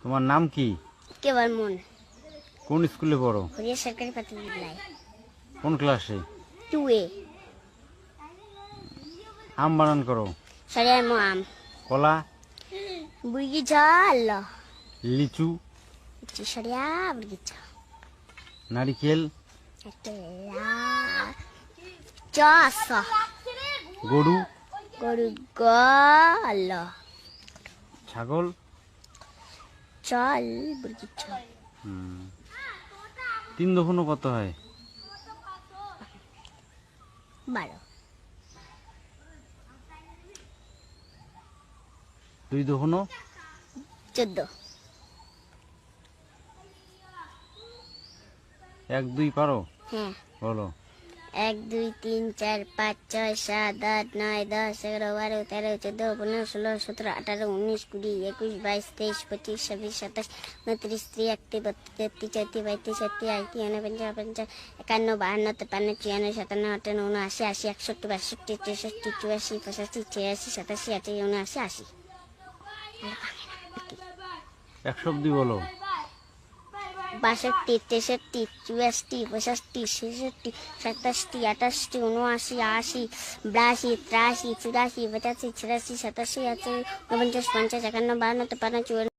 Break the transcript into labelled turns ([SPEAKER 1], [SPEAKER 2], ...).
[SPEAKER 1] তোমার নাম কি?
[SPEAKER 2] কেবল মন।
[SPEAKER 1] কোন স্কুলে পড়ো?
[SPEAKER 2] হরিয়া সরকারি প্রাথমিক বিদ্যালয়।
[SPEAKER 1] কোন ক্লাসে?
[SPEAKER 2] 2A।
[SPEAKER 1] আম বানান করো।
[SPEAKER 2] সরিয়ার মো আম।
[SPEAKER 1] কলা?
[SPEAKER 2] বুর্গিছা আল্লাহ।
[SPEAKER 1] লিচু?
[SPEAKER 2] সরিয়া বুর্গিছা।
[SPEAKER 1] নারিকেল?
[SPEAKER 2] চাষ।
[SPEAKER 1] গরু?
[SPEAKER 2] গরু গল।
[SPEAKER 1] ছাগল?
[SPEAKER 2] চল বুর্গিছা।
[SPEAKER 1] 3 দফনো কত হয়?
[SPEAKER 2] 12।
[SPEAKER 1] 2 দফনো?
[SPEAKER 2] 14।
[SPEAKER 1] 1 2 পারো?
[SPEAKER 2] হ্যাঁ।
[SPEAKER 1] বলো।
[SPEAKER 2] 1 2 3 4 5 6 7 8 9 10 11 12 13 14 15 16 17 18 19 20 21 22 23 25 26 27 29 30 31 32 33 34 35 36 37 38 59 52 53 54 56 57 58 59 80 61 62 63 64 65 86 87 88 89 80।
[SPEAKER 1] 100 অবধি বলো।
[SPEAKER 2] 62 63 64 65 66 67 68 79 80 82 83 84 85 86 87 88 49 50 51 52 53 54